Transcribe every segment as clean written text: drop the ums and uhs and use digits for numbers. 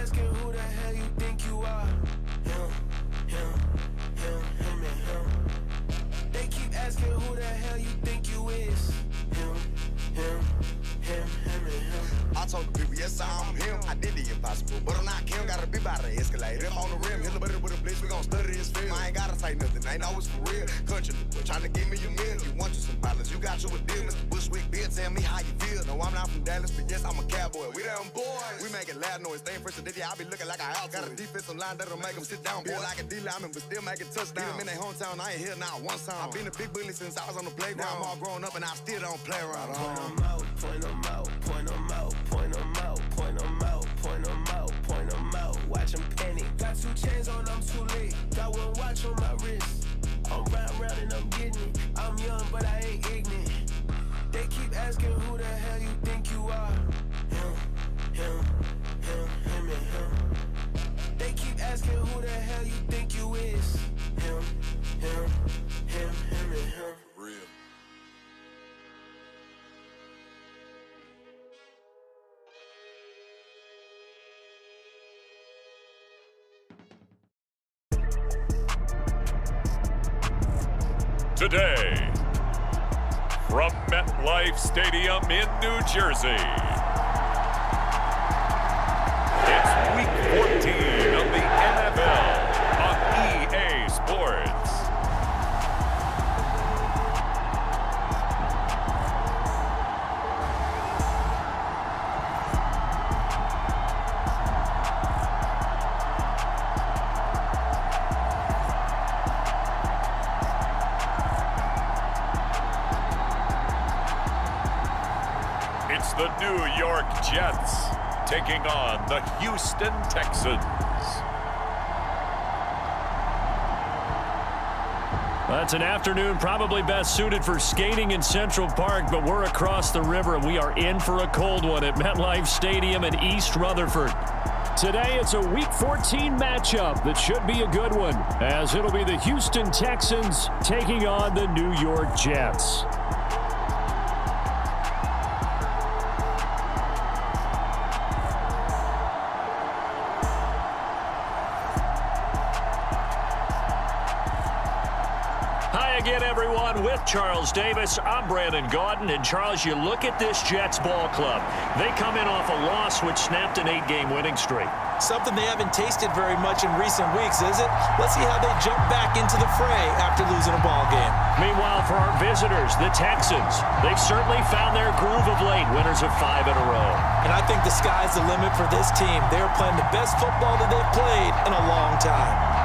asking who the hell you think you are. Him, and him. They keep asking who the hell you think you is. Him, and him. I told the people, yes, I'm him. I did the impossible, but I'm not him. Gotta be by the escalator. Him on the rim, hit the butter with a blitz. We gon' study his film. I ain't gotta say nothing, ain't always for real. Country, trying to give me a meal. You want you some pilots, you got you a deal. Mr. Bushwick, Bill, tell me how you feel. No, I'm not from Dallas, but yes, I'm a cowboy. We them boys. We making loud noise. Staying first today, I be looking like a house. Got a defensive line that'll make them sit down. Feel like a D-lineman, but still making touchdowns. Beat them in their hometown, I ain't here now one time. I been a big bully since I was on the playground. Now I'm all grown up and I still don't play around. Point them out, point them out, point them out, point them out, point them out, point them out, point them out. Watch them panic. Got 2 chains on, I'm too late. Got 1 watch on my wrist. I'm round and I'm getting it. I'm young, but I ain't ignorant. They keep asking who the hell you think you are. Him, and him. They keep asking who the hell you think you is. Him, and him. Real. Today, from MetLife Stadium in New Jersey, it's Week 14 of the NFL on EA Sports. It's the New York Jets taking on the Houston Texans. That's an afternoon probably best suited for skating in Central Park, but we're across the river and we are in for a cold one at MetLife Stadium in East Rutherford. Today it's a Week 14 matchup that should be a good one, as it'll be the Houston Texans taking on the New York Jets. Again, everyone, with Charles Davis, I'm Brandon Gaudin. And Charles, you look at this Jets ball club. They come in off a loss which snapped an 8-game winning streak. Something they haven't tasted very much in recent weeks, is it? Let's see how they jump back into the fray after losing a ball game. Meanwhile, for our visitors, the Texans, they've certainly found their groove of late, winners of 5 in a row. And I think the sky's the limit for this team. They're playing the best football that they've played in a long time.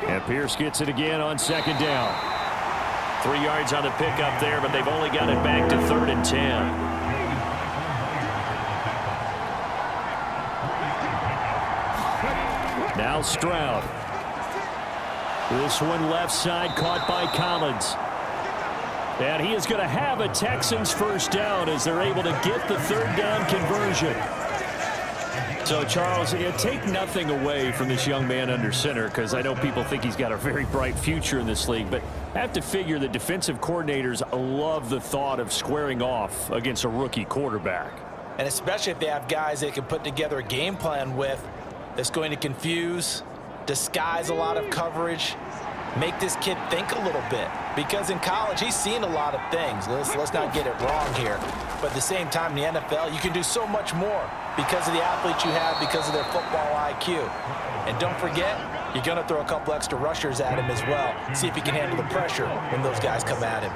And Pierce gets it again on 2nd down. 3 yards on the pickup there, but they've only got it back to 3rd and 10. Now Stroud. This one left side caught by Collins. And he is going to have a Texans first down as they're able to get the 3rd down conversion. So, Charles, take nothing away from this young man under center, because I know people think he's got a very bright future in this league, but I have to figure that defensive coordinators love the thought of squaring off against a rookie quarterback. And especially if they have guys they can put together a game plan with that's going to confuse, disguise a lot of coverage, make this kid think a little bit. Because in college, he's seen a lot of things. Let's not get it wrong here. But at the same time, in the NFL, you can do so much more because of the athletes you have, because of their football IQ. And don't forget, you're going to throw a couple extra rushers at him as well. See if he can handle the pressure when those guys come at him.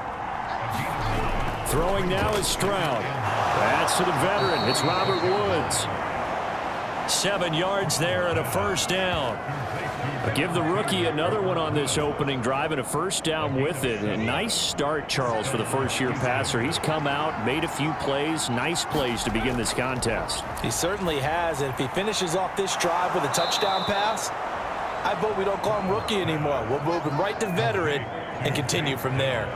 Throwing now is Stroud. That's to the veteran. It's Robert Woods. 7 yards there and a first down. Give the rookie another one on this opening drive and a first down with it. A nice start, Charles, for the first-year passer. He's come out, made a few plays, nice plays to begin this contest. He certainly has, and if he finishes off this drive with a touchdown pass, I vote we don't call him rookie anymore. We'll move him right to veteran and continue from there.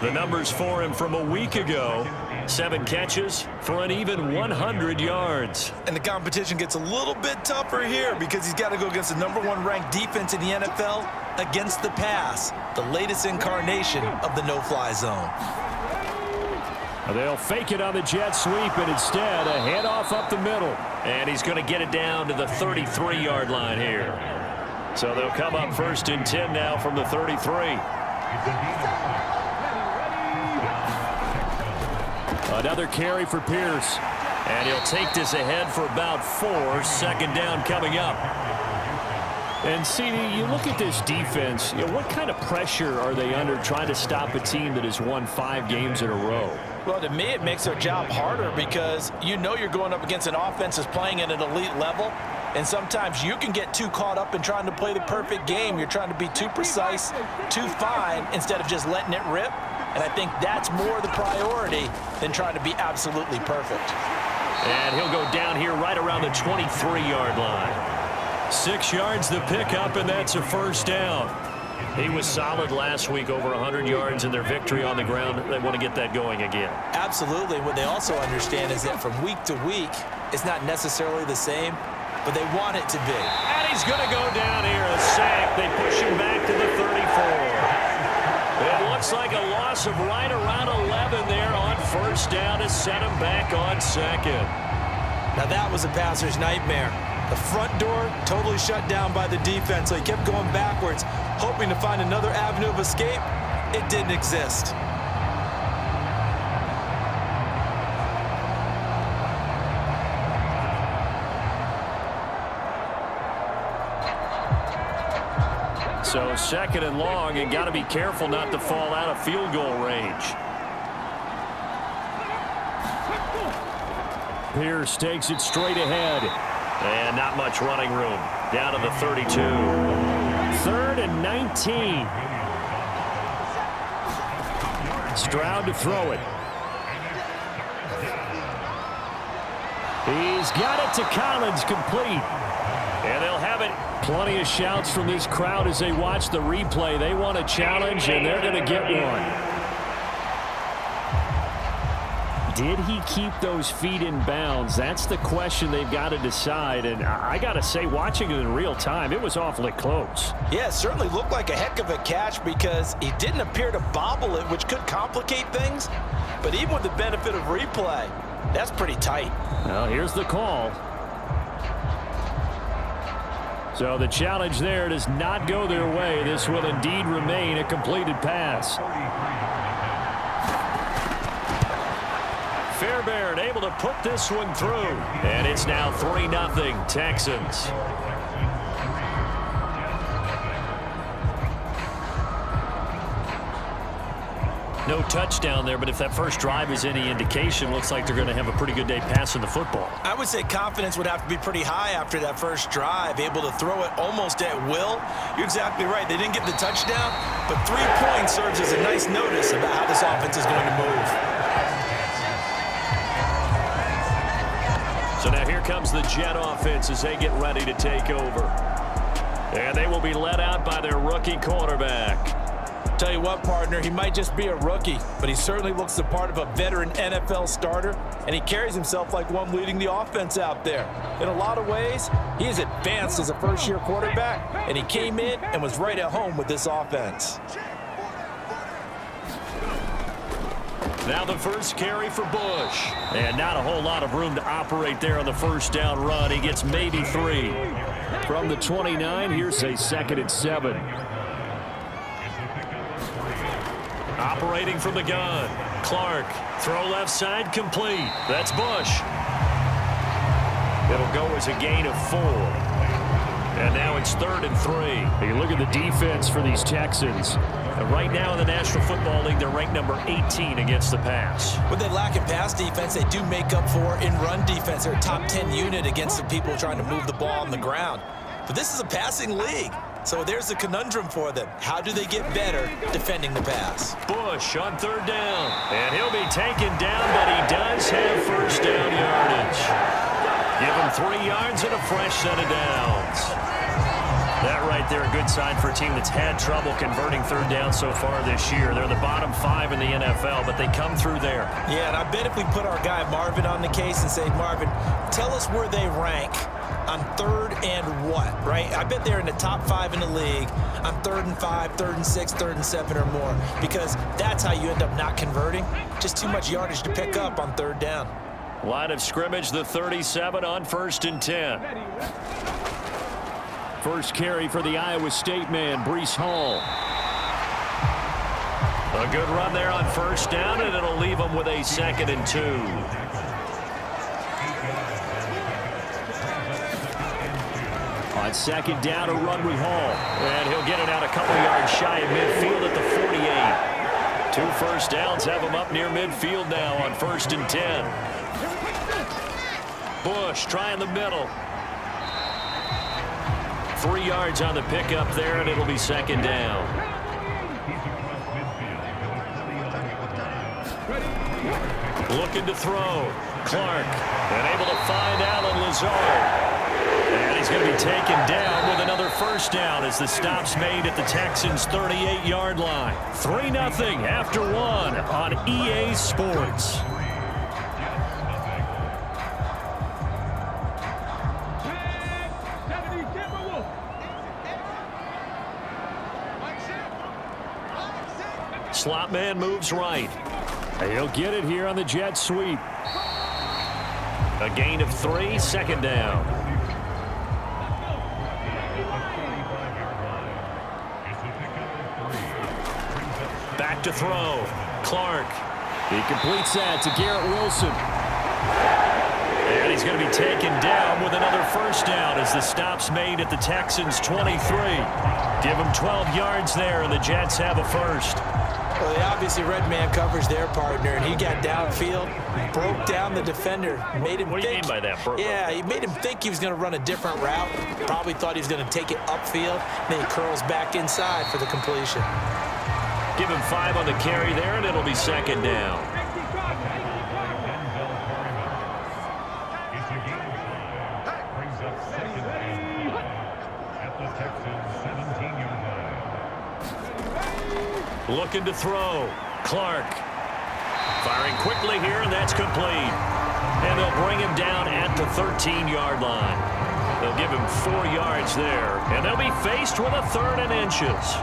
The numbers for him from a week ago. 7 catches for an even 100 yards. And the competition gets a little bit tougher here because he's got to go against the #1 ranked defense in the NFL against the pass, the latest incarnation of the no-fly zone. They'll fake it on the jet sweep, and instead a handoff up the middle. And he's going to get it down to the 33-yard line here. So they'll come up 1st and 10 now from the 33. Another carry for Pierce. And he'll take this ahead for about 4. 2nd down coming up. And, CD, you look at this defense, what kind of pressure are they under trying to stop a team that has won 5 games in a row? Well, to me, it makes their job harder because you know you're going up against an offense that's playing at an elite level. And sometimes you can get too caught up in trying to play the perfect game. You're trying to be too precise, too fine, instead of just letting it rip. And I think that's more the priority than trying to be absolutely perfect. And he'll go down here right around the 23-yard line. 6 yards the pickup, and that's a first down. He was solid last week, over 100 yards in their victory on the ground. They want to get that going again. Absolutely. What they also understand is that from week to week, it's not necessarily the same, but they want it to be. And he's going to go down here, a sack. They push him back to the 34. It looks like a loss of right around 11 there on first down to set him back on 2nd. Now that was a passer's nightmare. The front door totally shut down by the defense, so he kept going backwards, hoping to find another avenue of escape. It didn't exist. So 2nd and long, and got to be careful not to fall out of field goal range. Pierce takes it straight ahead. And not much running room. Down to the 32. 3rd and 19. Stroud to throw it. He's got it to Collins, complete. And they'll have it. Plenty of shouts from this crowd as they watch the replay. They want a challenge, and they're going to get one. Did he keep those feet in bounds? That's the question they've got to decide. And I got to say, watching it in real time, it was awfully close. Yeah, it certainly looked like a heck of a catch because he didn't appear to bobble it, which could complicate things. But even with the benefit of replay, that's pretty tight. Well, here's the call. So the challenge there does not go their way. This will indeed remain a completed pass. Fairbairn able to put this one through. And it's now 3-0 Texans. No touchdown there, but if that first drive is any indication, looks like they're going to have a pretty good day passing the football. I would say confidence would have to be pretty high after that first drive, able to throw it almost at will. You're exactly right. They didn't get the touchdown, but 3 points serves as a nice notice about how this offense is going to move. So now here comes the Jet offense as they get ready to take over. And they will be led out by their rookie quarterback. Tell you what, partner, he might just be a rookie, but he certainly looks the part of a veteran NFL starter, and he carries himself like one leading the offense out there. In a lot of ways, he is advanced as a first-year quarterback, and he came in and was right at home with this offense. Now the first carry for Bush. And not a whole lot of room to operate there on the first down run. He gets maybe 3. From the 29, here's a 2nd and 7. Operating from the gun. Clark, throw left side, complete. That's Bush. It'll go as a gain of 4. And now it's 3rd and 3. You look at the defense for these Texans. Right now in the National Football League, they're ranked number 18 against the pass. When they lack in pass defense, they do make up for in run defense. They're a top 10 unit against the people trying to move the ball on the ground. But this is a passing league, so there's a conundrum for them. How do they get better defending the pass? Bush on third down, and he'll be taken down, but he does have first down yardage. Give him 3 yards and a fresh set of downs. That right there, a good sign for a team that's had trouble converting third down so far this year. They're the bottom 5 in the NFL, but they come through there. Yeah, and I bet if we put our guy Marvin on the case and say, Marvin, tell us where they rank on third and what, right? I bet they're in the top 5 in the league on 3rd and 5, 3rd and 6, 3rd and 7 or more, because that's how you end up not converting. Just too much yardage to pick up on third down. Line of scrimmage, the 37 on 1st and 10. First carry for the Iowa State man, Breece Hall. A good run there on first down, and it'll leave them with a 2nd and 2. On 2nd down, a run with Hall. And he'll get it out a couple yards shy of midfield at the 48. 2 first downs have him up near midfield now on 1st and 10. Bush trying the middle. 3 yards on the pickup there, and it'll be 2nd down. Looking to throw. Clark, and able to find Allen Lazard. And he's going to be taken down with another first down as the stop's made at the Texans' 38-yard line. 3-0 after 1 on EA Sports. Slot man moves right. He'll get it here on the jet sweep. A gain of 3, 2nd down. Back to throw. Clark. He completes that to Garrett Wilson. And he's going to be taken down with another first down as the stop's made at the Texans' 23. Give him 12 yards there, and the Jets have a first. Well, they obviously red man covers their partner, and he got downfield, broke down the defender, made him What do you mean by that, bro? Yeah, he made him think he was going to run a different route. Probably thought he was going to take it upfield. Then he curls back inside for the completion. Give him 5 on the carry there, and it'll be 2nd down. Looking to throw. Clark. Firing quickly here, and that's complete. And they'll bring him down at the 13-yard line. They'll give him 4 yards there, and they'll be faced with a 3rd and inches.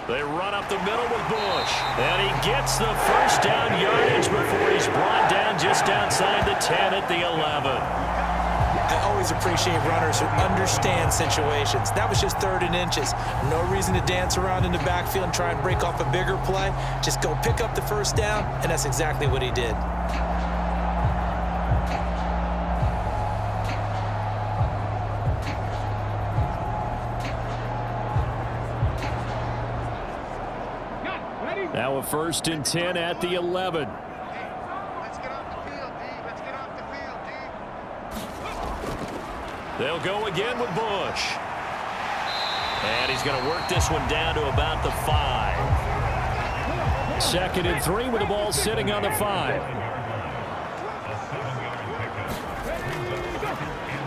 They run up the middle with Bush. And he gets the first down yardage before he's brought down just outside the 10 at the 11. I always appreciate runners who understand situations. That was just 3rd and inches. No reason to dance around in the backfield and try and break off a bigger play. Just go pick up the first down, and that's exactly what he did. Now a 1st and 10 at the 11. Let's get off the field, D. Let's get off the field, D. They'll go again with Bush. And he's going to work this one down to about the 5. 2nd and 3 with the ball sitting on the 5.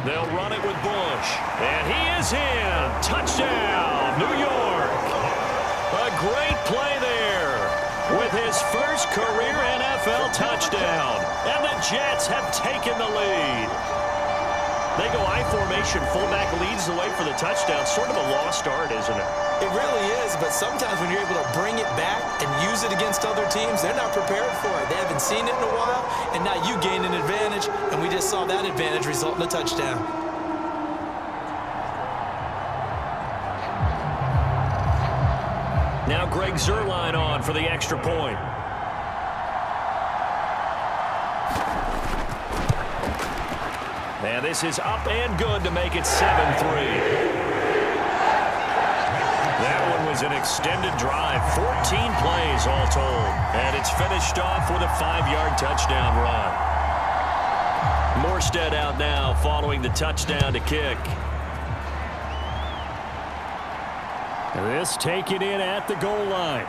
They'll run it with Bush. And he is in. Touchdown, New York. A great play there with his first career NFL touchdown. And the Jets have taken the lead. They go I formation. Fullback leads the way for the touchdown. Sort of a lost art, isn't it? It really is, but sometimes when you're able to bring it back and use it against other teams, they're not prepared for it. They haven't seen it in a while, and now you gain an advantage, and we just saw that advantage result in a touchdown. Now Greg Zuerlein on for the extra point. And this is up and good to make it 7-3. That one was an extended drive, 14 plays all told. And it's finished off with a 5-yard touchdown run. Morstead out now following the touchdown to kick. This taken in at the goal line.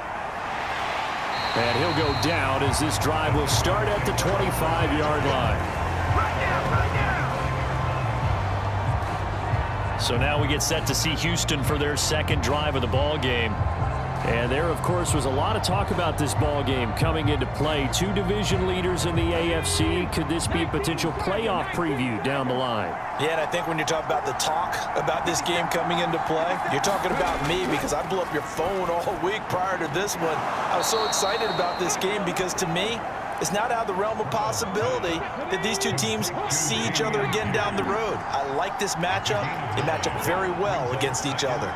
And he'll go down as this drive will start at the 25-yard line. So now we get set to see Houston for their second drive of the ball game. And there, of course, was a lot of talk about this ball game coming into play. Two division leaders in the AFC. Could this be a potential playoff preview down the line? Yeah, and I think when you talk about the talk about this game coming into play, you're talking about me because I blew up your phone all week prior to this one. I was so excited about this game because to me, it's not out of the realm of possibility that these two teams see each other again down the road. I like this matchup. They match up very well against each other.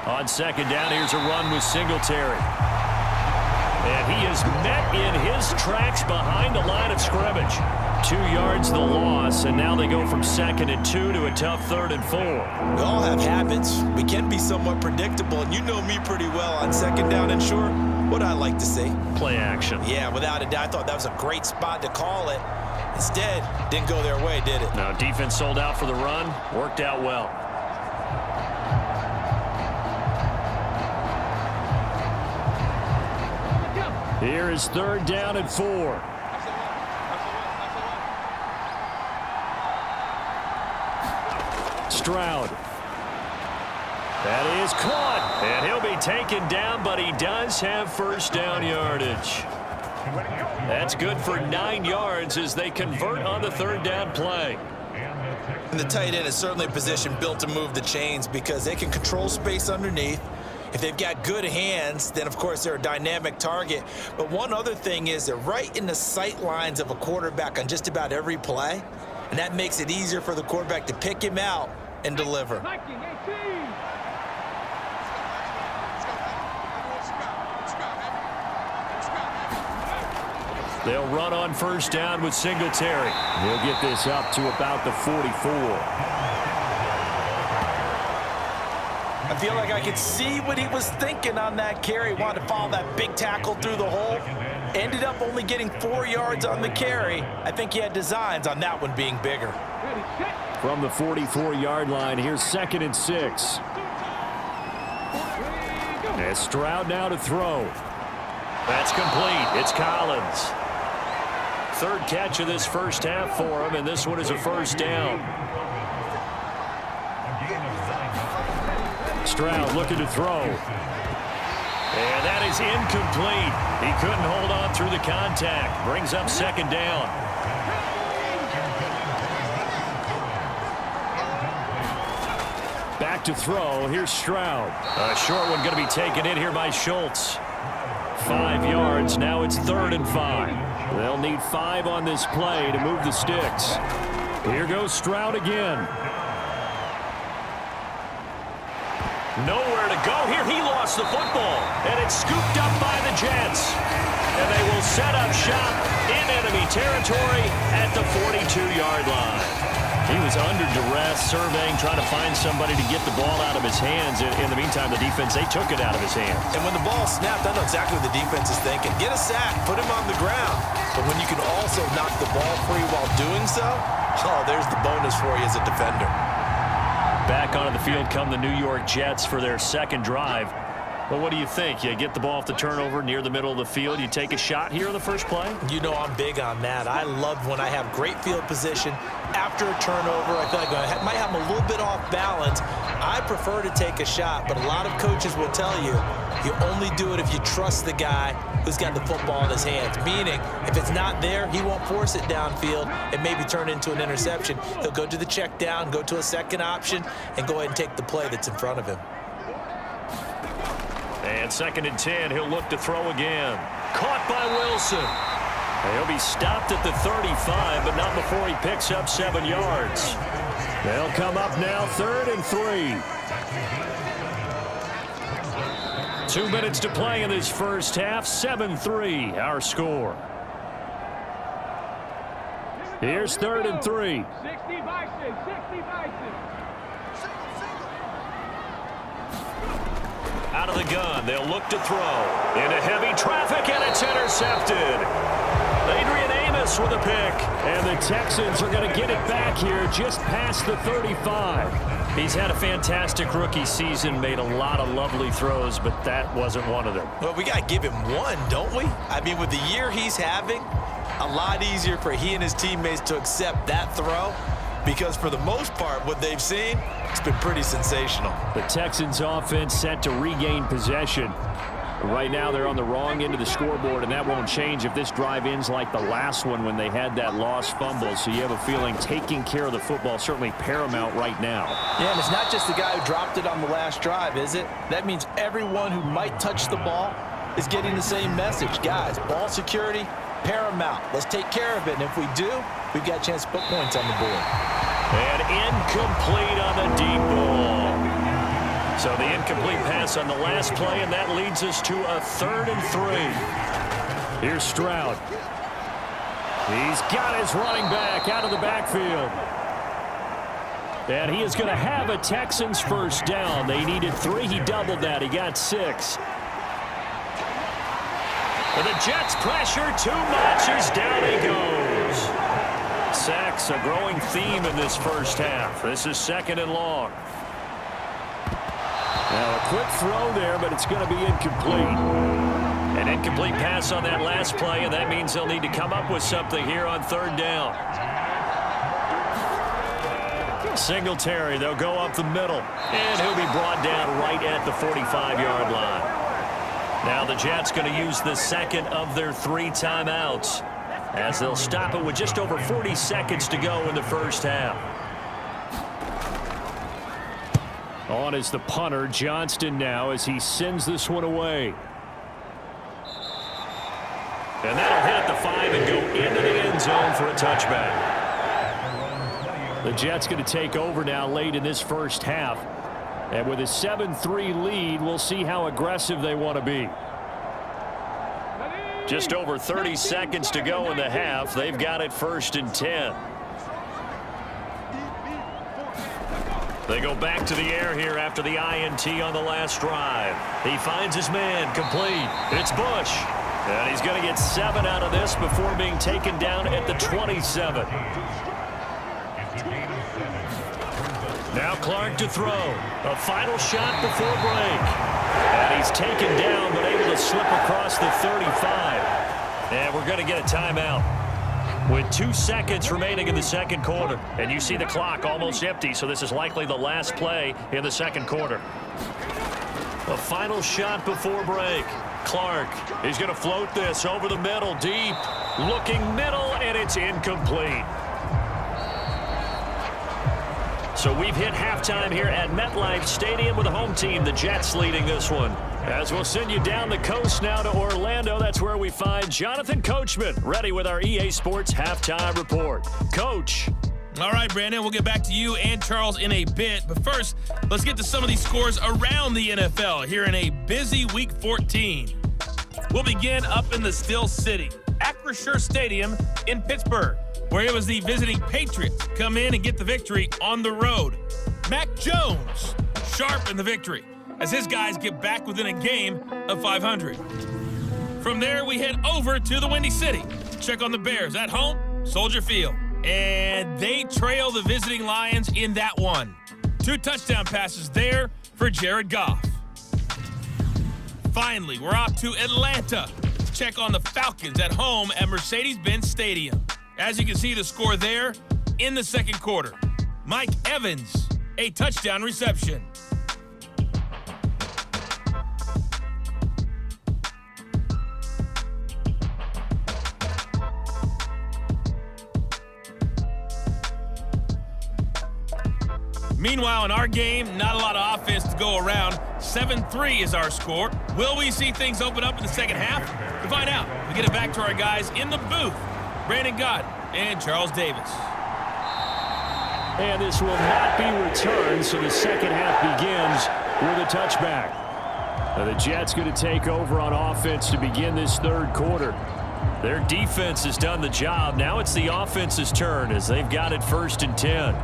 On second down, here's a run with Singletary. And he is met in his tracks behind the line of scrimmage. 2 yards the loss, and now they go from 2nd and 2 to a tough 3rd and 4. We all have habits. We can be somewhat predictable, and you know me pretty well on 2nd down and short. What I like to see? Play action. Yeah, without a doubt. I thought that was a great spot to call it. Instead, didn't go their way, did it? No, defense sold out for the run. Worked out well. Here is 3rd down and 4. Stroud. That is caught. And he'll be taken down, but he does have first down yardage. That's good for 9 yards as they convert on the 3rd down play. And the tight end is certainly a position built to move the chains because they can control space underneath. If they've got good hands, then, of course, they're a dynamic target. But one other thing is they're right in the sight lines of a quarterback on just about every play, and that makes it easier for the quarterback to pick him out and deliver. They'll run on first down with Singletary. He'll get this up to about the 44. I feel like I could see what he was thinking on that carry. Wanted to follow that big tackle through the hole. Ended up only getting 4 yards on the carry. I think he had designs on that one being bigger. From the 44-yard line, here's 2nd and 6. And Stroud now to throw. That's complete. It's Collins. 3rd catch of this first half for him, and this one is a first down. Stroud looking to throw. And that is incomplete. He couldn't hold on through the contact. Brings up 2nd down. Back to throw. Here's Stroud. A short one going to be taken in here by Schultz. 5 yards. Now it's 3rd and 5. They'll need 5 on this play to move the sticks. Here goes Stroud again. Nowhere to go here. He lost the football, and it's scooped up by the Jets. And they will set up shop in enemy territory at the 42-yard line. He was under duress, surveying, trying to find somebody to get the ball out of his hands. In the meantime, the defense, they took it out of his hands. And when the ball snapped, I know exactly what the defense is thinking. Get a sack, put him on the ground. But when you can also knock the ball free while doing so, oh, there's the bonus for you as a defender. Back onto the field come the New York Jets for their second drive. Well, what do you think? You get the ball off the turnover near the middle of the field. You take a shot here in the first play? You know I'm big on that. I love when I have great field position after a turnover. I feel like I might have them a little bit off balance. I prefer to take a shot, but a lot of coaches will tell you, you only do it if you trust the guy who's got the football in his hands. Meaning, if it's not there, he won't force it downfield and maybe turn into an interception. He'll go to the check down, go to a second option, and go ahead and take the play that's in front of him. And 2nd and 10, he'll look to throw again. Caught by Wilson. And he'll be stopped at the 35, but not before he picks up 7 yards. They'll come up now, 3rd and 3. 2 minutes to play in this first half, 7-3 our score. Here's 3rd and 3. 60 vices, 60 vices. Out of the gun, they'll look to throw. Into heavy traffic, and it's intercepted. Adrian Amos with a pick. And the Texans are going to get it back here just past the 35. He's had a fantastic rookie season, made a lot of lovely throws, but that wasn't one of them. Well, we got to give him one, don't we? I mean, with the year he's having, a lot easier for he and his teammates to accept that throw, because for the most part, what they've seen, it's been pretty sensational. The Texans offense set to regain possession. Right now, they're on the wrong end of the scoreboard, and that won't change if this drive ends like the last one when they had that lost fumble. So you have a feeling taking care of the football certainly paramount right now. Yeah, and it's not just the guy who dropped it on the last drive, is it? That means everyone who might touch the ball is getting the same message. Guys, ball security, paramount. Let's take care of it, and if we do, we've got a chance to put points on the board. And incomplete on the deep ball. So the incomplete pass on the last play, and that leads us to a 3rd and 3. Here's Stroud. He's got his running back out of the backfield. And he is going to have a Texans first down. They needed 3. He doubled that. He got 6. And the Jets pressure too much as down he goes. Sacks a growing theme in this first half. This is 2nd and long. Now a quick throw there, but it's going to be incomplete. An incomplete pass on that last play, and that means they'll need to come up with something here on 3rd down. Singletary, they'll go up the middle, and he'll be brought down right at the 45-yard line. Now the Jets going to use the 2nd of their 3 timeouts, as they'll stop it with just over 40 seconds to go in the first half. On is the punter, Johnston, now as he sends this one away. And that'll hit at the 5 and go into the end zone for a touchback. The Jets going to take over now late in this first half. And with a 7-3 lead, we'll see how aggressive they want to be. Just over 30 seconds to go in the half. They've got it 1st and 10. They go back to the air here after the INT on the last drive. He finds his man, complete. It's Bush. And he's going to get 7 out of this before being taken down at the 27. Now Clark to throw. A final shot before break. And he's taken down but able to slip across the 35. And we're going to get a timeout with 2 seconds remaining in the second quarter. And you see the clock almost empty, so this is likely the last play in the second quarter. A final shot before break. Clark is going to float this over the middle, deep. Looking middle, and it's incomplete. So we've hit halftime here at MetLife Stadium with the home team, the Jets, leading this one. As we'll send you down the coast now to Orlando, that's where we find Jonathan Coachman, ready with our EA Sports Halftime Report. Coach. All right, Brandon, we'll get back to you and Charles in a bit. But first, let's get to some of these scores around the NFL here in a busy Week 14. We'll begin up in the Steel City, Acrisure Stadium in Pittsburgh, where it was the visiting Patriots come in and get the victory on the road. Mac Jones sharp in the victory as his guys get back within a game of 500. From there, we head over to the Windy City. Check on the Bears at home, Soldier Field. And they trail the visiting Lions in that one. 2 touchdown passes there for Jared Goff. Finally, we're off to Atlanta. Check on the Falcons at home at Mercedes-Benz Stadium. As you can see, the score there in the second quarter. Mike Evans, a touchdown reception. Meanwhile, in our game, not a lot of offense to go around. 7-3 is our score. Will we see things open up in the second half? To find out, we get it back to our guys in the booth, Brandon Gott and Charles Davis. And this will not be returned, so the second half begins with a touchback. Now the Jets going to take over on offense to begin this third quarter. Their defense has done the job. Now it's the offense's turn as they've got it 1st and 10.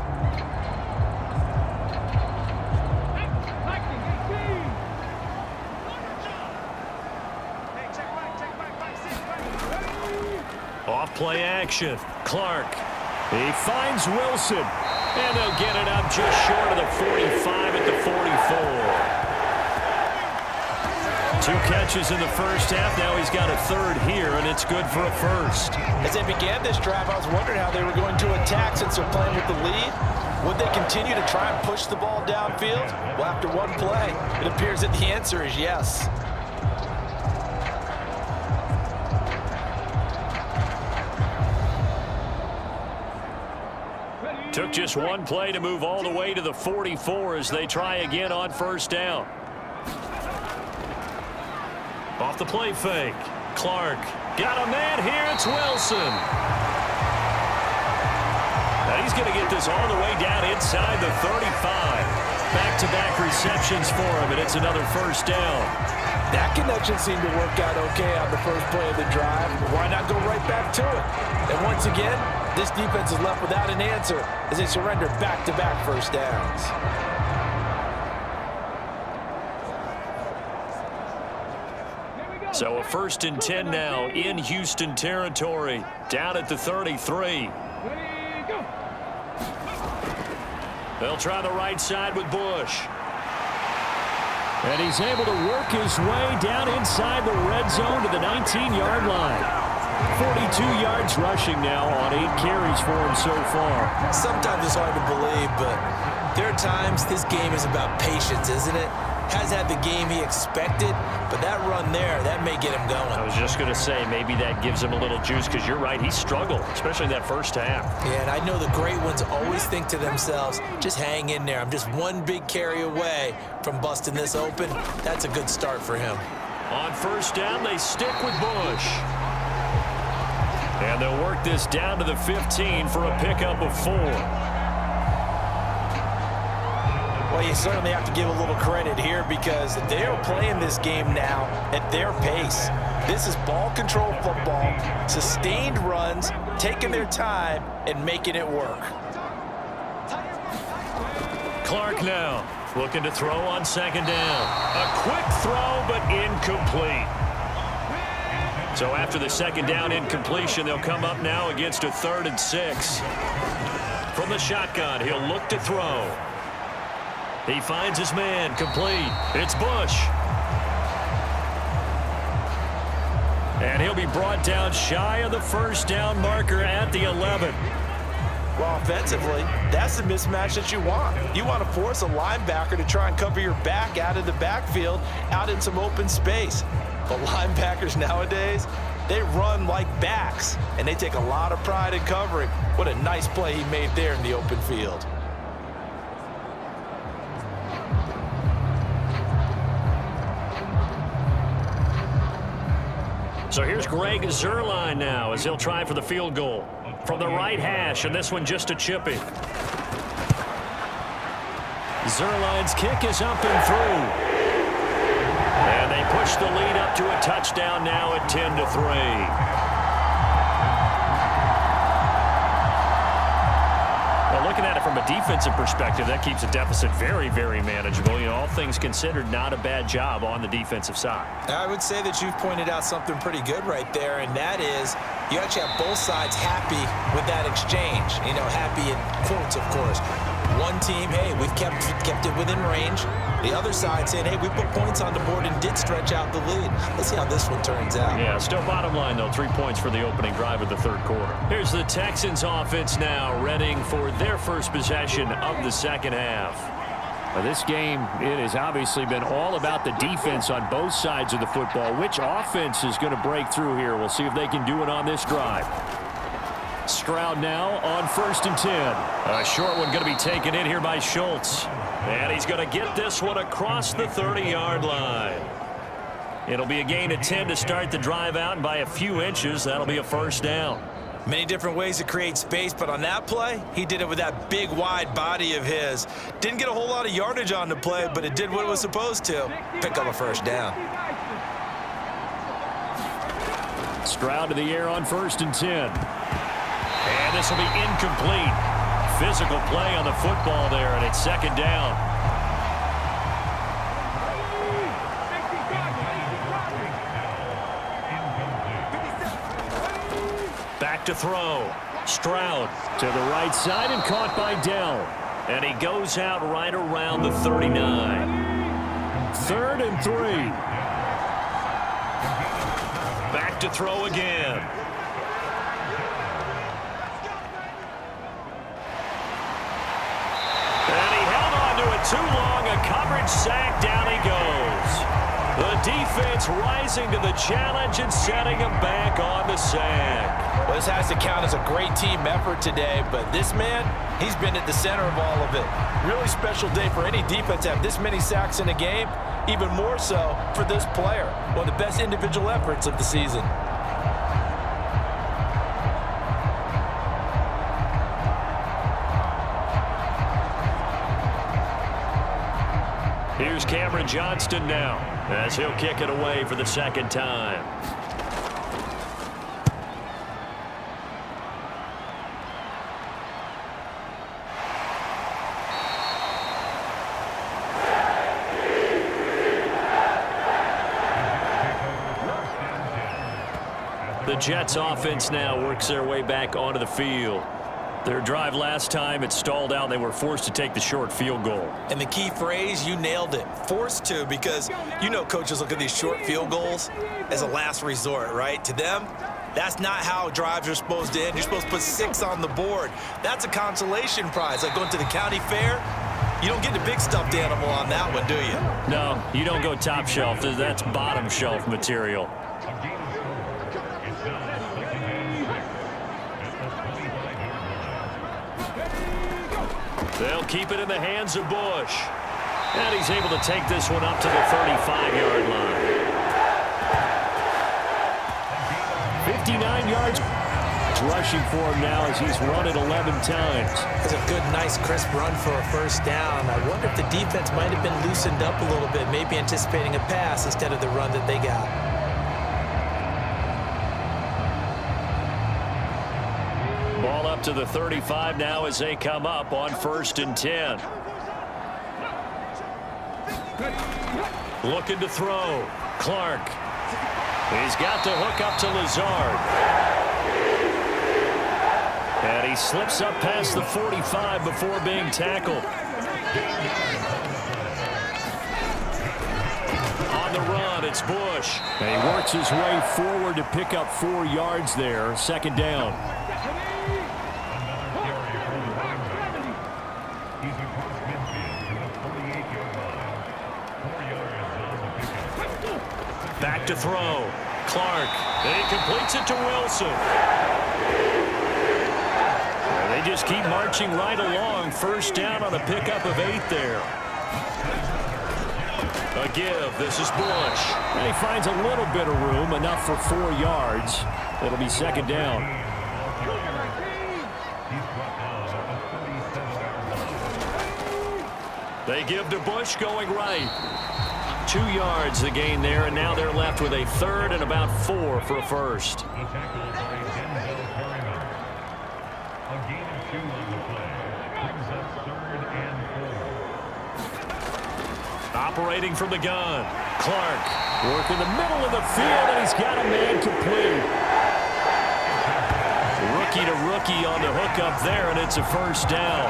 Off play action. Clark. He finds Wilson. And they'll get it up just short of the 45 at the 44. 2 catches in the first half. Now he's got a third here, and it's good for a first. As they began this drive, I was wondering how they were going to attack since they're playing with the lead. Would they continue to try and push the ball downfield? Well, after one play, it appears that the answer is yes. Took just one play to move all the way to the 44 as they try again on 1st down. Off the play fake. Clark got a man here. It's Wilson. Now he's going to get this all the way down inside the 35. Back-to-back receptions for him, and it's another 1st down. That connection seemed to work out okay on the first play of the drive. Why not go right back to it? And once again, this defense is left without an answer as they surrender back-to-back 1st downs. So a 1st and 10 now in Houston territory, down at the 33. They'll try the right side with Bush. And he's able to work his way down inside the red zone to the 19-yard line. 42 yards rushing now on 8 carries for him so far. Sometimes it's hard to believe, but there are times this game is about patience, isn't it? Has had the game he expected, but that run there, that may get him going. I was just going to say, maybe that gives him a little juice, because you're right, he struggled, especially in that first half. Yeah, and I know the great ones always think to themselves, just hang in there. I'm just one big carry away from busting this open. That's a good start for him. On 1st down, they stick with Bush. And they'll work this down to the 15 for a pickup of 4. Well, you certainly have to give a little credit here because they're playing this game now at their pace. This is ball control football, sustained runs, taking their time and making it work. Clark now looking to throw on 2nd down. A quick throw, but incomplete. So after the 2nd down incompletion, they'll come up now against a 3rd and 6. From the shotgun, he'll look to throw. He finds his man, complete. It's Bush. And he'll be brought down shy of the 1st down marker at the 11. Well, offensively, that's the mismatch that you want. You want to force a linebacker to try and cover your back out of the backfield, out in some open space. But linebackers nowadays, they run like backs, and they take a lot of pride in covering. What a nice play he made there in the open field. So here's Greg Zuerlein now as he'll try for the field goal. From the right hash, and this one just a chippy. Zuerlein's kick is up and through. And they push the lead up to a touchdown now at 10-3. Well, looking at it from a defensive perspective, that keeps the deficit very, very manageable. You know, all things considered, not a bad job on the defensive side. I would say that you've pointed out something pretty good right there, and that is you actually have both sides happy with that exchange. You know, happy in quotes, of course. One team, hey, we've kept it within range. The other side saying, hey, we put points on the board and did stretch out the lead. Let's see how this one turns out. Yeah, still bottom line, though, 3 points for the opening drive of the third quarter. Here's the Texans offense now, readying for their first possession of the second half. Now, this game, it has obviously been all about the defense on both sides of the football. Which offense is going to break through here? We'll see if they can do it on this drive. Stroud now on 1st and 10. A short one going to be taken in here by Schultz. And he's going to get this one across the 30-yard line. It'll be a gain of 10 to start the drive out, and by a few inches, that'll be a 1st down. Many different ways to create space, but on that play, he did it with that big, wide body of his. Didn't get a whole lot of yardage on the play, but it did what it was supposed to. Pick up a first down. Stroud to the air on 1st and 10. And this will be incomplete. Physical play on the football there, and it's 2nd down. Back to throw. Stroud to the right side and caught by Dell. And he goes out right around the 39. 3rd and 3. Back to throw again. And he held on to it too long. A coverage sack. Down he goes. The defense rising to the challenge and setting him back on the sack. Well, this has to count as a great team effort today, but this man, he's been at the center of all of it. Really special day for any defense to have this many sacks in a game, even more so for this player. One of the best individual efforts of the season. Here's Cameron Johnston now, as he'll kick it away for the 2nd time. The Jets offense now works their way back onto the field. Their drive last time, it stalled out. They were forced to take the short field goal. And the key phrase, you nailed it. Forced to, because you know coaches look at these short field goals as a last resort, right? To them, that's not how drives are supposed to end. You're supposed to put 6 on the board. That's a consolation prize. Like going to the county fair, you don't get the big stuffed animal on that one, do you? No, you don't go top shelf. That's bottom shelf material. They'll keep it in the hands of Bush. And he's able to take this one up to the 35-yard line. 59 yards. It's rushing for him now as he's run it 11 times. It's a good, nice, crisp run for a first down. I wonder if the defense might have been loosened up a little bit, maybe anticipating a pass instead of the run that they got. Ball up to the 35 now as they come up on 1st and 10. Looking to throw. Clark. He's got the hook up to Lazard. And he slips up past the 45 before being tackled. On the run, it's Bush. And he works his way forward to pick up 4 yards there. 2nd down. Back to throw. Clark. And he completes it to Wilson. And they just keep marching right along. 1st down on a pickup of 8 there. A give. This is Bush. And he finds a little bit of room, enough for 4 yards. It'll be 2nd down. They give to Bush going right. 2 yards the gain there, and now they're left with a 3rd and about 4 for a first. Operating from the gun. Clark working the middle of the field, and he's got a man complete. Rookie to rookie on the hook up there, and it's a first down.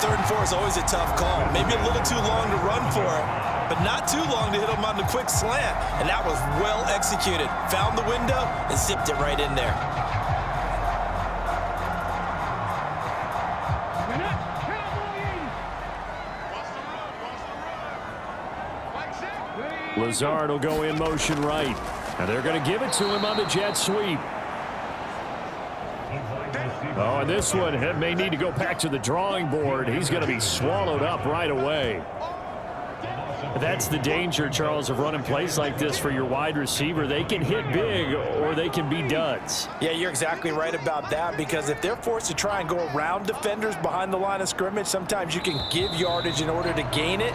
3rd and 4 is always a tough call. Maybe a little too long to run for it, but not too long to hit him on the quick slant. And that was well executed. Found the window and zipped it right in there. Lazard will go in motion right. And they're going to give it to him on the jet sweep. Oh, and this one may need to go back to the drawing board. He's going to be swallowed up right away. That's the danger, Charles, of running plays like this for your wide receiver. They can hit big or they can be duds. Yeah, you're exactly right about that, because if they're forced to try and go around defenders behind the line of scrimmage, sometimes you can give yardage in order to gain it.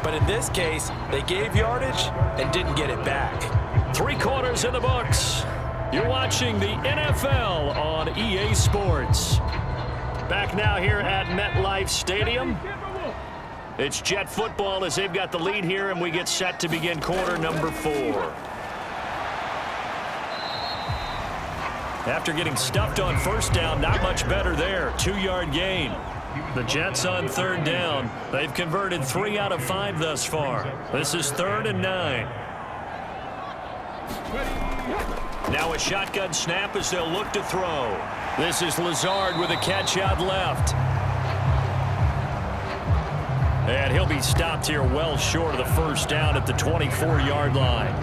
But in this case, they gave yardage and didn't get it back. 3 quarters in the books. You're watching the NFL on EA Sports. Back now here at MetLife Stadium. It's Jet football as they've got the lead here, and we get set to begin quarter number 4. After getting stuffed on first down, not much better there. 2-yard gain. The Jets on third down. They've converted 3 out of 5 thus far. This is 3rd and 9. Now a shotgun snap as they'll look to throw. This is Lazard with a catch out left. And he'll be stopped here well short of the first down at the 24-yard line.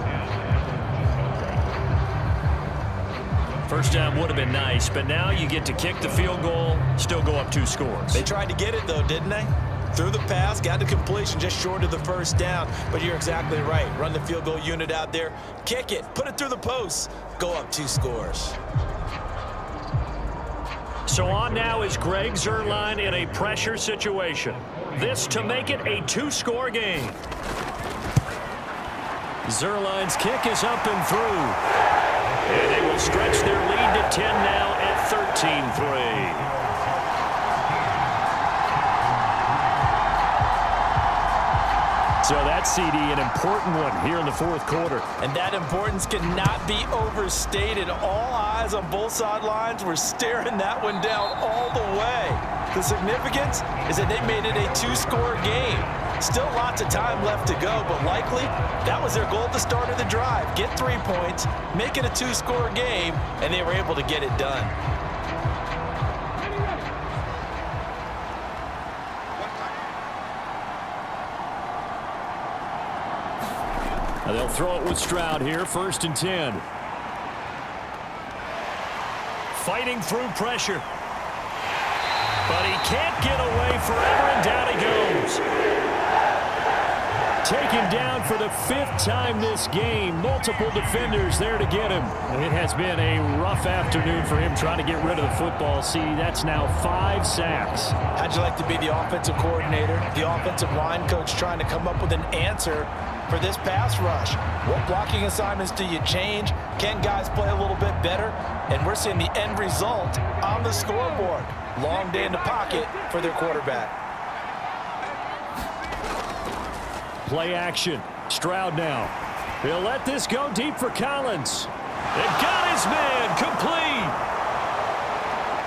First down would have been nice, but now you get to kick the field goal, still go up 2 scores. They tried to get it, though, didn't they? Threw the pass, got to completion just short of the first down. But you're exactly right. Run the field goal unit out there, kick it, put it through the posts, go up 2 scores. So on now is Greg Zuerlein in a pressure situation. This to make it a 2-score game. Zuerlein's kick is up and through. And they will stretch their lead to 10 now at 13-3. So that CD, an important one here in the 4th quarter. And that importance cannot be overstated. All eyes on both sidelines were staring that one down all the way. The significance is that they made it a 2-score game. Still lots of time left to go, but likely that was their goal at the start of the drive. Get 3 points, make it a 2-score game, and they were able to get it done. They'll throw it with Stroud here, 1st and 10. Fighting through pressure. But he can't get away forever, and down he goes. Taken down for the 5th time this game. Multiple defenders there to get him. It has been a rough afternoon for him trying to get rid of the football. See, that's now 5 sacks. How'd you like to be the offensive coordinator, the offensive line coach trying to come up with an answer for this pass rush? What blocking assignments do you change? Can guys play a little bit better? And we're seeing the end result on the scoreboard. Long day in the pocket for their quarterback. Play action. Stroud now. He'll let this go deep for Collins. They've got his man complete.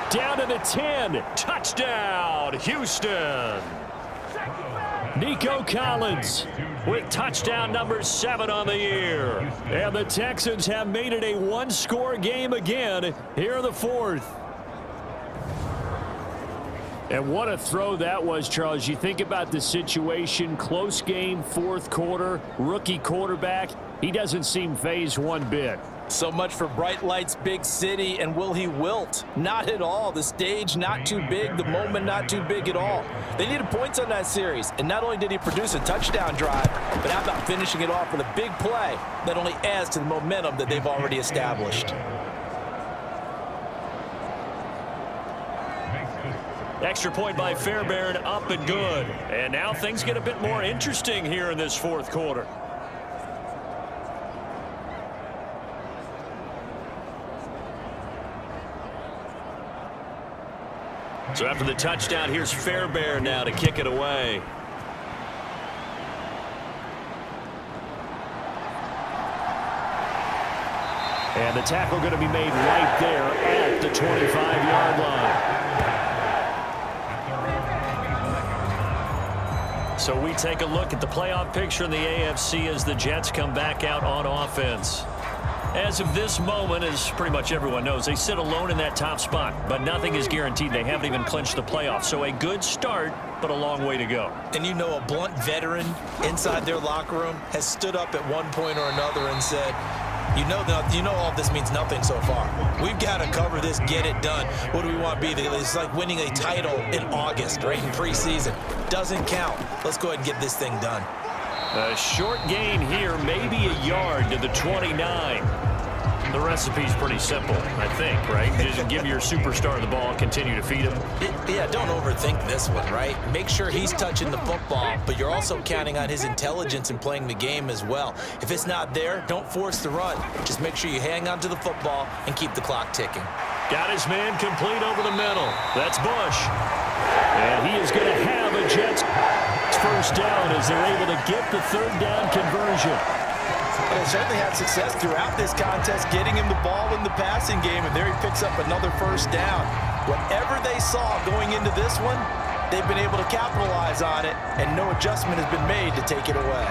Down to the 10. Touchdown, Houston. Nico Collins with touchdown number 7 on the year. And the Texans have made it a 1-score game again here in the 4th. And what a throw that was, Charles. You think about the situation, close game, 4th quarter, rookie quarterback. He doesn't seem phased one bit. So much for bright lights, big city, and will he wilt? Not at all. The stage not too big, the moment not too big at all. They needed points on that series, and not only did he produce a touchdown drive, but how about finishing it off with a big play that only adds to the momentum that they've already established. Extra point by Fairbairn, up and good. And now things get a bit more interesting here in this 4th quarter. So after the touchdown, here's Fairbairn now to kick it away. And the tackle going to be made right there at the 25-yard line. So we take a look at the playoff picture in the AFC as the Jets come back out on offense. As of this moment, as pretty much everyone knows, they sit alone in that top spot, but nothing is guaranteed. They haven't even clinched the playoffs. So a good start, but a long way to go. And you know, a blunt veteran inside their locker room has stood up at one point or another and said, you know all this means nothing so far. We've got to cover this, get it done. What do we want to be? It's like winning a title in August, right in preseason. Doesn't count. Let's go ahead and get this thing done. A short gain here, maybe a yard to the 29. The recipe's pretty simple, I think, right? Just give your superstar the ball, continue to feed him. Yeah, don't overthink this one, right? Make sure he's touching the football, but you're also counting on his intelligence in playing the game as well. If it's not there, don't force the run. Just make sure you hang on to the football and keep the clock ticking. Got his man complete over the middle. That's Bush. And he is going to have a Jets first down as they're able to get the third down conversion. Well, certainly had success throughout this contest, getting him the ball in the passing game, and there he picks up another first down. Whatever they saw going into this one, they've been able to capitalize on it, and no adjustment has been made to take it away.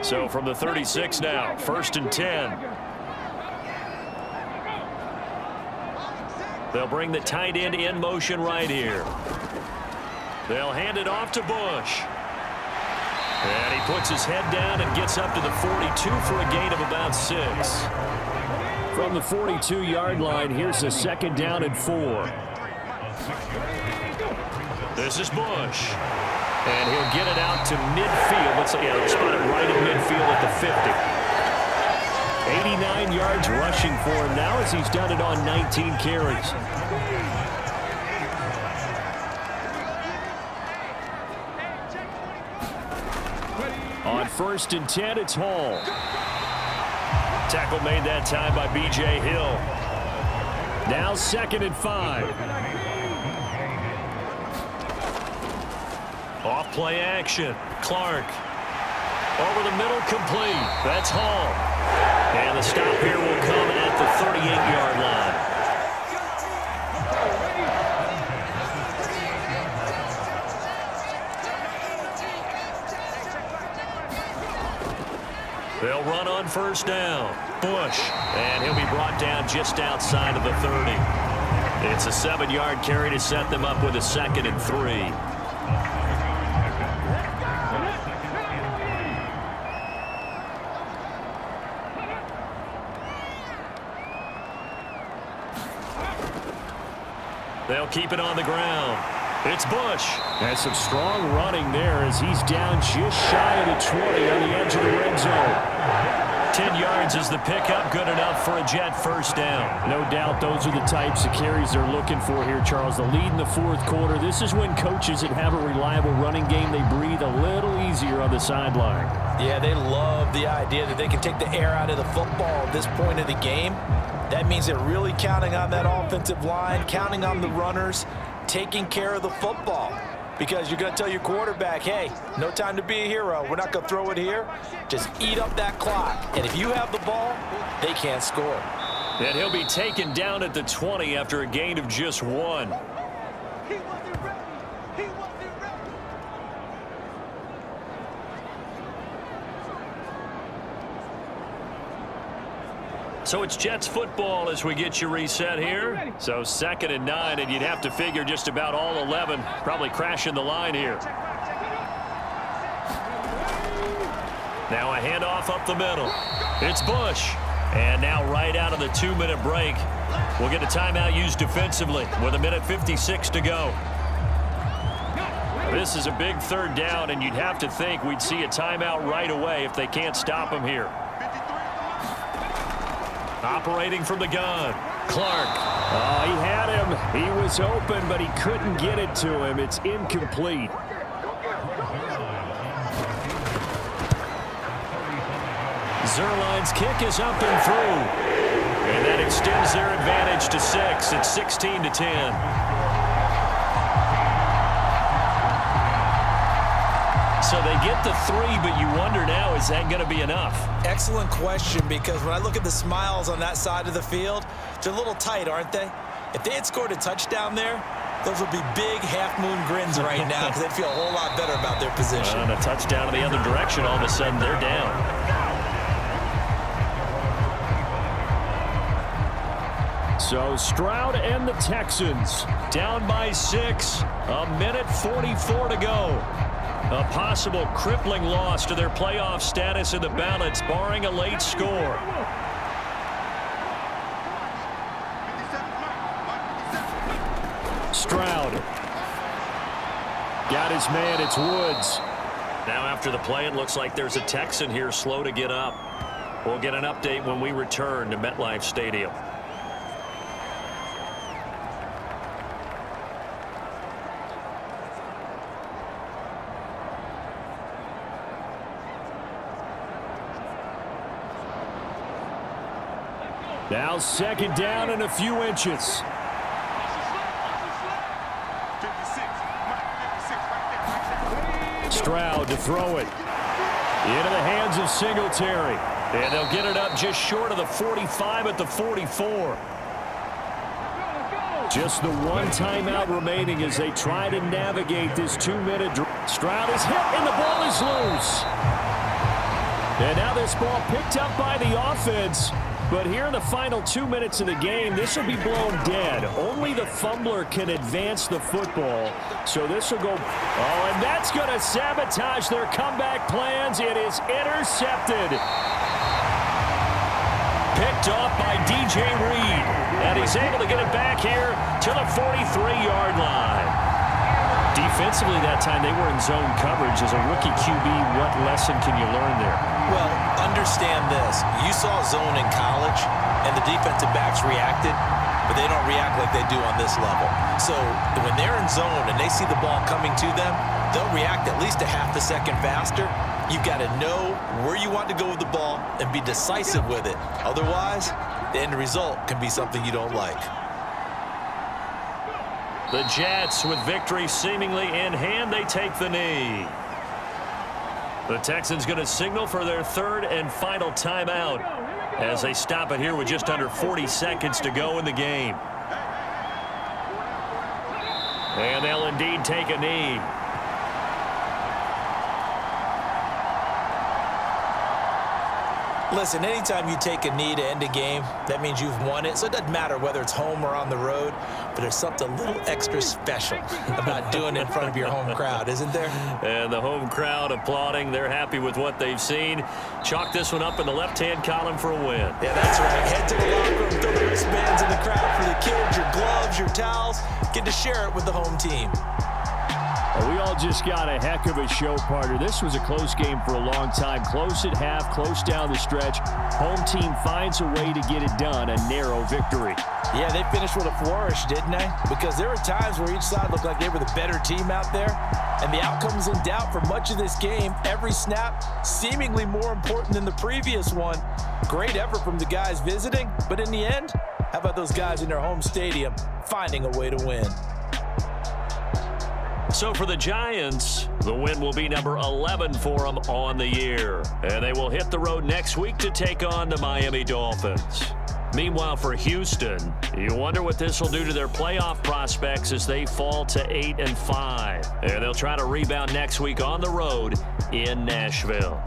So from the 36 now, 1st and 10. They'll bring the tight end in motion right here. They'll hand it off to Bush. And he puts his head down and gets up to the 42 for a gain of about 6. From the 42-yard line, here's a 2nd down and 4. This is Bush. And he'll get it out to midfield. Let's spot it right at midfield at the 50. 89 yards rushing for him now as he's done it on 19 carries. On 1st and 10, it's Hall. Tackle made that time by B.J. Hill. Now 2nd and 5. Off play action. Clark. Over the middle, complete. That's Hall. And the stop here will come at the 38-yard line. They'll run on 1st down. Bush. And he'll be brought down just outside of the 30. It's a 7-yard carry to set them up with a 2nd and 3. They'll keep it on the ground. It's Bush. That's some strong running there as he's down just shy of the 20 on the edge of the red zone. 10 yards is the pickup, good enough for a Jet first down. No doubt those are the types of carries they're looking for here, Charles. The lead in the 4th quarter. This is when coaches that have a reliable running game, they breathe a little easier on the sideline. Yeah, they love the idea that they can take the air out of the football at this point of the game. That means they're really counting on that offensive line, counting on the runners, taking care of the football. Because you're going to tell your quarterback, hey, no time to be a hero. We're not going to throw it here. Just eat up that clock. And if you have the ball, they can't score. And he'll be taken down at the 20 after a gain of just 1. So it's Jets football as we get you reset here. So 2nd and 9, and you'd have to figure just about all 11 probably crashing the line here. Now a handoff up the middle. It's Bush. And now right out of the 2-minute break, we'll get a timeout used defensively with 1:56 to go. This is a big 3rd down, and you'd have to think we'd see a timeout right away if they can't stop him here. Operating from the gun, Clark. Oh, he had him. He was open, but he couldn't get it to him. It's incomplete. Zerline's kick is up and through. And that extends their advantage to 6. It's 16-10. So they get the 3, but you wonder now, is that going to be enough? Excellent question, because when I look at the smiles on that side of the field, they're a little tight, aren't they? If they had scored a touchdown there, those would be big half-moon grins right now because they'd feel a whole lot better about their position. And a touchdown in the other direction, all of a sudden they're down. So Stroud and the Texans Down by 6, 1:44 to go. A possible crippling loss to their playoff status in the balance, barring a late score. Stroud. Got his man, it's Woods. Now after the play, it looks like there's a Texan here slow to get up. We'll get an update when we return to MetLife Stadium. Now second down and a few inches. Stroud to throw it into the hands of Singletary. And they'll get it up just short of the 45 at the 44. Just the one timeout remaining as they try to navigate this 2-minute drive. Stroud is hit and the ball is loose. And now this ball picked up by the offense. But here in the final 2 minutes of the game, this will be blown dead. Only the fumbler can advance the football. So this will go. Oh, and that's going to sabotage their comeback plans. It is intercepted. Picked off by DJ Reed. And he's able to get it back here to the 43-yard line. Defensively that time, they were in zone coverage. As a rookie QB, what lesson can you learn there? Well, understand this. You saw zone in college, and the defensive backs reacted, but they don't react like they do on this level. So when they're in zone and they see the ball coming to them, they'll react at least a half a second faster. You've got to know where you want to go with the ball and be decisive with it. Otherwise, the end result can be something you don't like. The Jets, with victory seemingly in hand, they take the knee. The Texans going to signal for their third and final timeout as they stop it here with just under 40 seconds to go in the game. And they'll indeed take a knee. Listen, anytime you take a knee to end a game, that means you've won it. So it doesn't matter whether it's home or on the road, but there's something a little extra special about doing it in front of your home crowd, isn't there? And the home crowd applauding. They're happy with what they've seen. Chalk this one up in the left-hand column for a win. Yeah, that's right. Head to the locker room, throw the wristbands in the crowd for the kids, your gloves, your towels. Get to share it with the home team. We all just got a heck of a show, partner. This was a close game for a long time. Close at half, close down the stretch. Home team finds a way to get it done, a narrow victory. Yeah, they finished with a flourish, didn't they? Because there were times where each side looked like they were the better team out there. And the outcome's in doubt for much of this game. Every snap seemingly more important than the previous one. Great effort from the guys visiting. But in the end, how about those guys in their home stadium finding a way to win? So for the Giants, the win will be number 11 for them on the year. And they will hit the road next week to take on the Miami Dolphins. Meanwhile, for Houston, you wonder what this will do to their playoff prospects as they fall to 8-5. And they'll try to rebound next week on the road in Nashville.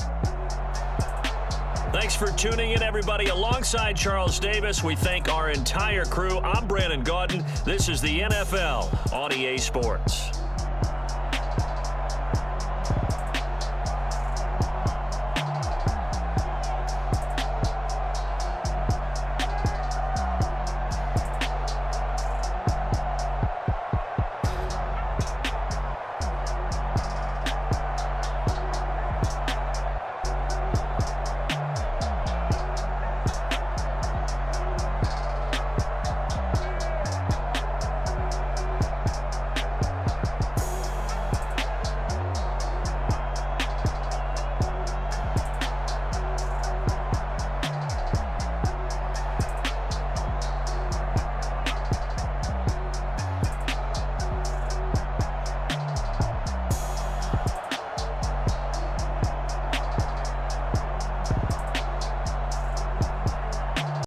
Thanks for tuning in, everybody. Alongside Charles Davis, we thank our entire crew. I'm Brandon Gaudin. This is the NFL on EA Sports.